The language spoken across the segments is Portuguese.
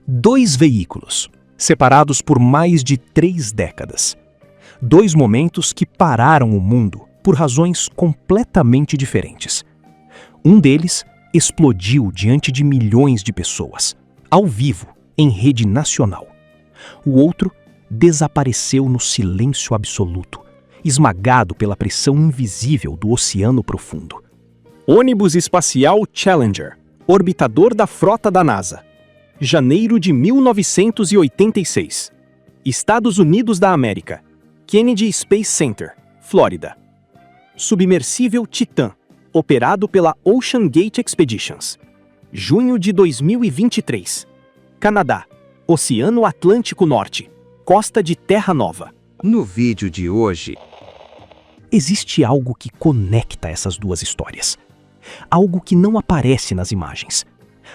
Dois veículos, separados por mais de 3 décadas. Dois momentos que pararam o mundo por razões completamente diferentes. Um deles explodiu diante de milhões de pessoas, ao vivo, em rede nacional. O outro desapareceu no silêncio absoluto, esmagado pela pressão invisível do oceano profundo. Ônibus espacial Challenger, orbitador da frota da NASA. Janeiro de 1986. Estados Unidos da América. Kennedy Space Center, Flórida. Submersível Titan, operado pela Ocean Gate Expeditions. Junho de 2023. Canadá. Oceano Atlântico Norte. Costa de Terra Nova. No vídeo de hoje, Existe algo que conecta essas duas histórias. Algo que não aparece nas imagens.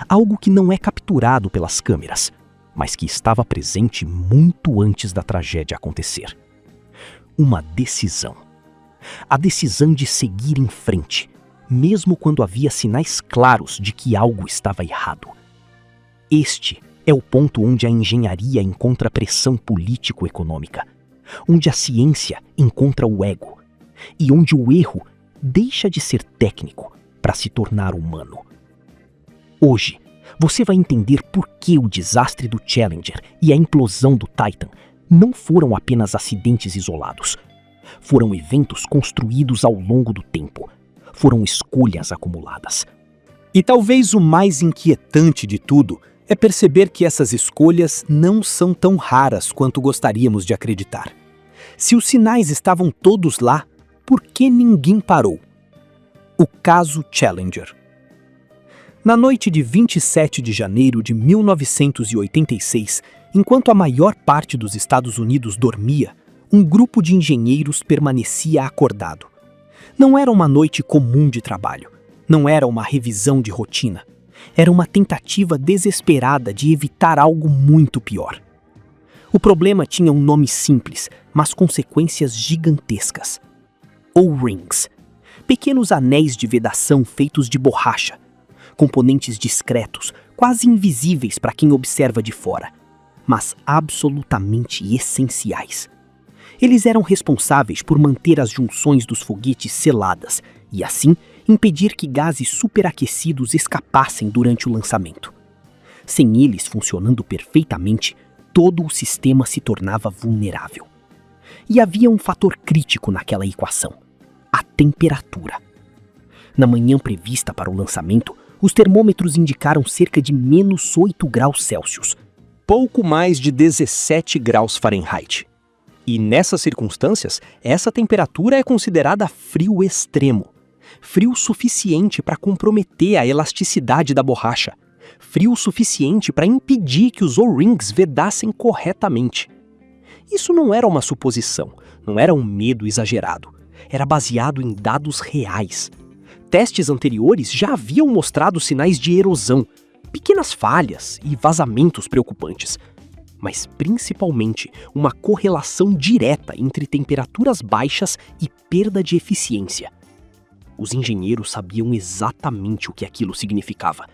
Algo que não é capturado pelas câmeras, mas que estava presente muito antes da tragédia acontecer. Uma decisão. A decisão de seguir em frente, mesmo quando havia sinais claros de que algo estava errado. Este é o ponto onde a engenharia encontra pressão político-econômica, onde a ciência encontra o ego, e onde o erro deixa de ser técnico para se tornar humano. Hoje, você vai entender por que o desastre do Challenger e a implosão do Titan não foram apenas acidentes isolados. Foram eventos construídos ao longo do tempo. Foram escolhas acumuladas. E talvez o mais inquietante de tudo é perceber que essas escolhas não são tão raras quanto gostaríamos de acreditar. Se os sinais estavam todos lá, por que ninguém parou? O caso Challenger. Na noite de 27 de janeiro de 1986, enquanto a maior parte dos Estados Unidos dormia, um grupo de engenheiros permanecia acordado. Não era uma noite comum de trabalho. Não era uma revisão de rotina. Era uma tentativa desesperada de evitar algo muito pior. O problema tinha um nome simples, mas consequências gigantescas. O-rings. Pequenos anéis de vedação feitos de borracha. Componentes discretos, quase invisíveis para quem observa de fora, mas absolutamente essenciais. Eles eram responsáveis por manter as junções dos foguetes seladas e, assim, impedir que gases superaquecidos escapassem durante o lançamento. Sem eles funcionando perfeitamente, todo o sistema se tornava vulnerável. E havia um fator crítico naquela equação: a temperatura. Na manhã prevista para o lançamento, os termômetros indicaram cerca de menos 8 graus Celsius, Pouco mais de 17 graus Fahrenheit. E nessas circunstâncias, essa temperatura é considerada frio extremo. Frio suficiente para comprometer a elasticidade da borracha. Frio suficiente para impedir que os O-rings vedassem corretamente. Isso não era uma suposição, não era um medo exagerado. Era baseado em dados reais. Testes anteriores já haviam mostrado sinais de erosão, pequenas falhas e vazamentos preocupantes, mas principalmente uma correlação direta entre temperaturas baixas e perda de eficiência. Os engenheiros sabiam exatamente o que aquilo significava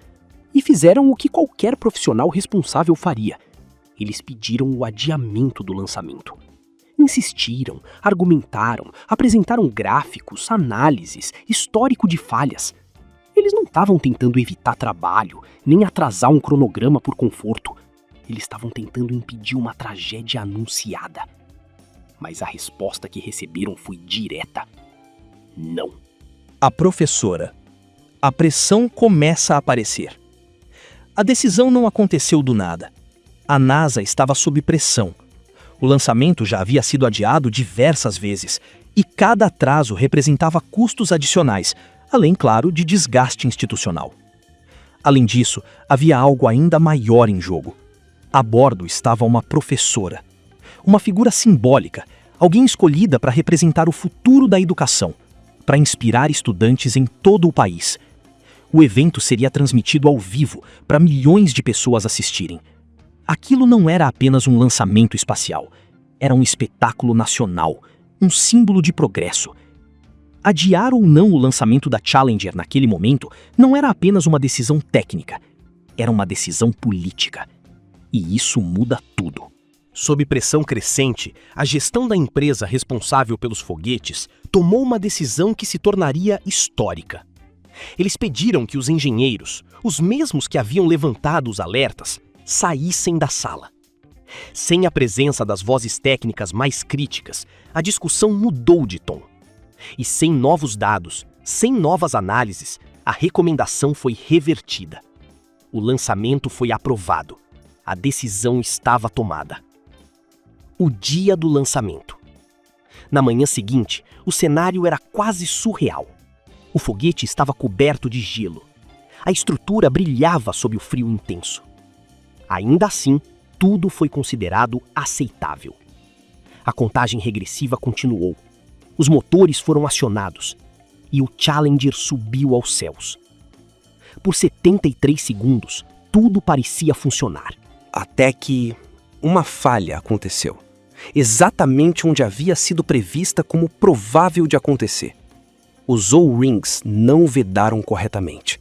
e fizeram o que qualquer profissional responsável faria. Eles pediram o adiamento do lançamento. Insistiram, argumentaram, apresentaram gráficos, análises, histórico de falhas. Eles não estavam tentando evitar trabalho, nem atrasar um cronograma por conforto. Eles estavam tentando impedir uma tragédia anunciada. Mas a resposta que receberam foi direta: não. A professora. A pressão começa a aparecer. A decisão não aconteceu do nada. A NASA estava sob pressão. O lançamento já havia sido adiado diversas vezes, e cada atraso representava custos adicionais, além, claro, de desgaste institucional. Além disso, havia algo ainda maior em jogo. A bordo estava uma professora. Uma figura simbólica, alguém escolhida para representar o futuro da educação, para inspirar estudantes em todo o país. O evento seria transmitido ao vivo para milhões de pessoas assistirem. Aquilo não era apenas um lançamento espacial, era um espetáculo nacional, um símbolo de progresso. Adiar ou não o lançamento da Challenger naquele momento não era apenas uma decisão técnica, era uma decisão política. E isso muda tudo. Sob pressão crescente, a gestão da empresa responsável pelos foguetes tomou uma decisão que se tornaria histórica. Eles pediram que os engenheiros, os mesmos que haviam levantado os alertas, saíssem da sala. Sem a presença das vozes técnicas mais críticas, a discussão mudou de tom. E sem novos dados, sem novas análises, a recomendação foi revertida. O lançamento foi aprovado. A decisão estava tomada. O dia do lançamento. Na manhã seguinte, o cenário era quase surreal. O foguete estava coberto de gelo. A estrutura brilhava sob o frio intenso. Ainda assim, tudo foi considerado aceitável. A contagem regressiva continuou. Os motores foram acionados e o Challenger subiu aos céus. Por 73 segundos, tudo parecia funcionar. Até que uma falha aconteceu. Exatamente onde havia sido prevista como provável de acontecer. Os O-rings não vedaram corretamente.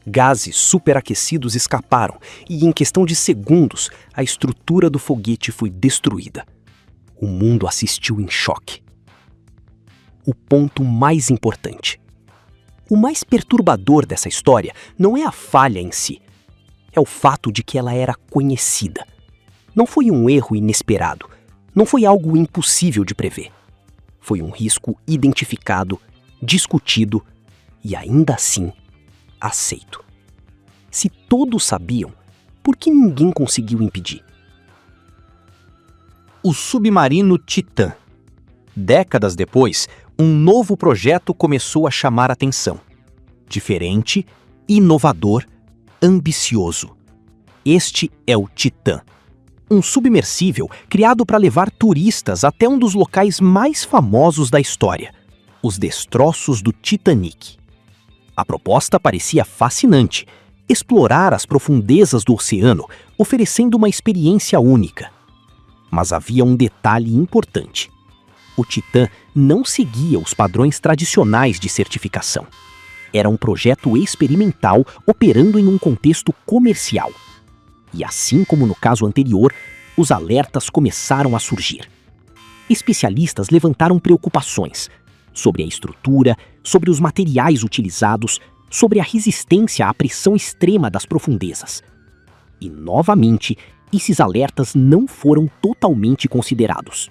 Gases superaquecidos escaparam e, em questão de segundos, a estrutura do foguete foi destruída. O mundo assistiu em choque. O ponto mais importante. O mais perturbador dessa história não é a falha em si. É o fato de que ela era conhecida. Não foi um erro inesperado. Não foi algo impossível de prever. Foi um risco identificado, discutido e, ainda assim, aceito. Se todos sabiam, por que ninguém conseguiu impedir? O submarino Titã. Décadas depois, um novo projeto começou a chamar atenção. Diferente, inovador, ambicioso. Este é o Titã. Um submersível criado para levar turistas até um dos locais mais famosos da história, os destroços do Titanic. A proposta parecia fascinante, explorar as profundezas do oceano, oferecendo uma experiência única. Mas havia um detalhe importante. O Titã não seguia os padrões tradicionais de certificação. Era um projeto experimental operando em um contexto comercial. E assim como no caso anterior, os alertas começaram a surgir. Especialistas levantaram preocupações sobre a estrutura, sobre os materiais utilizados, sobre a resistência à pressão extrema das profundezas. E, novamente, esses alertas não foram totalmente considerados.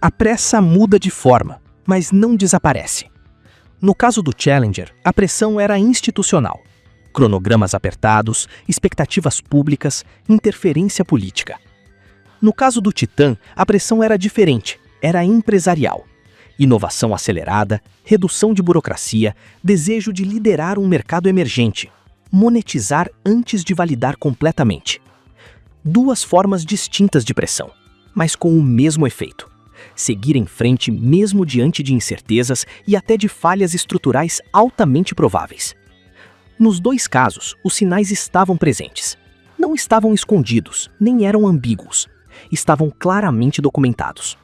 A pressa muda de forma, mas não desaparece. No caso do Challenger, a pressão era institucional. Cronogramas apertados, expectativas públicas, interferência política. No caso do Titã, a pressão era diferente, era empresarial. Inovação acelerada, redução de burocracia, desejo de liderar um mercado emergente, monetizar antes de validar completamente. Duas formas distintas de pressão, mas com o mesmo efeito. Seguir em frente mesmo diante de incertezas e até de falhas estruturais altamente prováveis. Nos dois casos, os sinais estavam presentes. Não estavam escondidos, nem eram ambíguos. Estavam claramente documentados.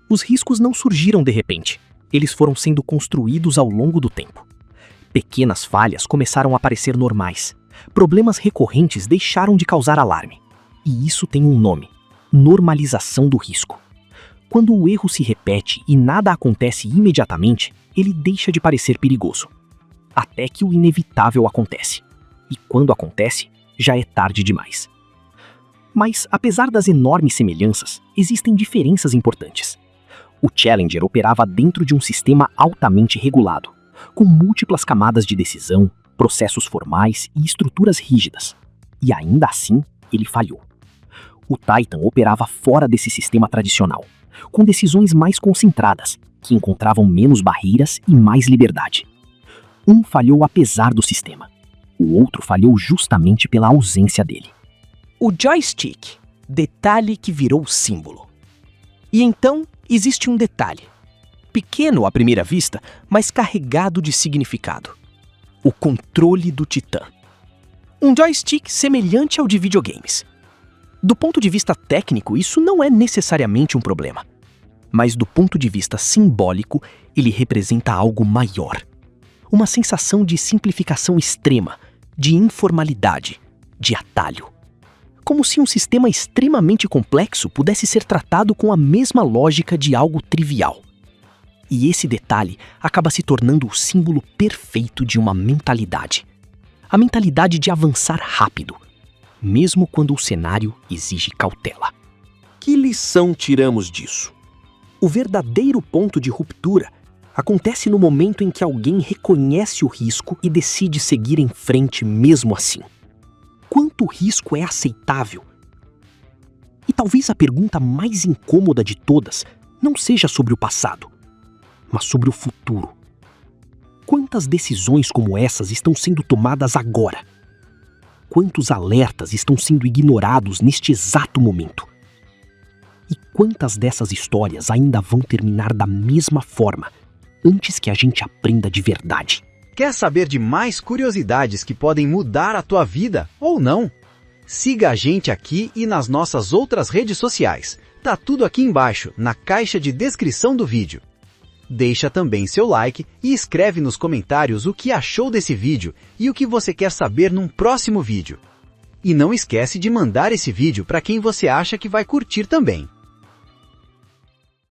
Os riscos não surgiram de repente. Eles foram sendo construídos ao longo do tempo. Pequenas falhas começaram a parecer normais. Problemas recorrentes deixaram de causar alarme. E isso tem um nome: normalização do risco. Quando o erro se repete e nada acontece imediatamente, ele deixa de parecer perigoso. Até que o inevitável acontece. E quando acontece, já é tarde demais. Mas, apesar das enormes semelhanças, existem diferenças importantes. O Challenger operava dentro de um sistema altamente regulado, com múltiplas camadas de decisão, processos formais e estruturas rígidas. E ainda assim, ele falhou. O Titan operava fora desse sistema tradicional, com decisões mais concentradas, que encontravam menos barreiras e mais liberdade. Um falhou apesar do sistema. O outro falhou justamente pela ausência dele. O joystick, detalhe que virou símbolo. E então existe um detalhe, pequeno à primeira vista, mas carregado de significado. O controle do Titã. Um joystick semelhante ao de videogames. Do ponto de vista técnico, isso não é necessariamente um problema. Mas do ponto de vista simbólico, ele representa algo maior. Uma sensação de simplificação extrema, de informalidade, de atalho. Como se um sistema extremamente complexo pudesse ser tratado com a mesma lógica de algo trivial. E esse detalhe acaba se tornando o símbolo perfeito de uma mentalidade. A mentalidade de avançar rápido, mesmo quando o cenário exige cautela. Que lição tiramos disso? O verdadeiro ponto de ruptura acontece no momento em que alguém reconhece o risco e decide seguir em frente mesmo assim. Quanto risco é aceitável? E talvez a pergunta mais incômoda de todas não seja sobre o passado, mas sobre o futuro. Quantas decisões como essas estão sendo tomadas agora? Quantos alertas estão sendo ignorados neste exato momento? E quantas dessas histórias ainda vão terminar da mesma forma, antes que a gente aprenda de verdade? Quer saber de mais curiosidades que podem mudar a tua vida ou não? Siga a gente aqui e nas nossas outras redes sociais. Tá tudo aqui embaixo, na caixa de descrição do vídeo. Deixa também seu like e escreve nos comentários o que achou desse vídeo e o que você quer saber num próximo vídeo. E não esquece de mandar esse vídeo para quem você acha que vai curtir também.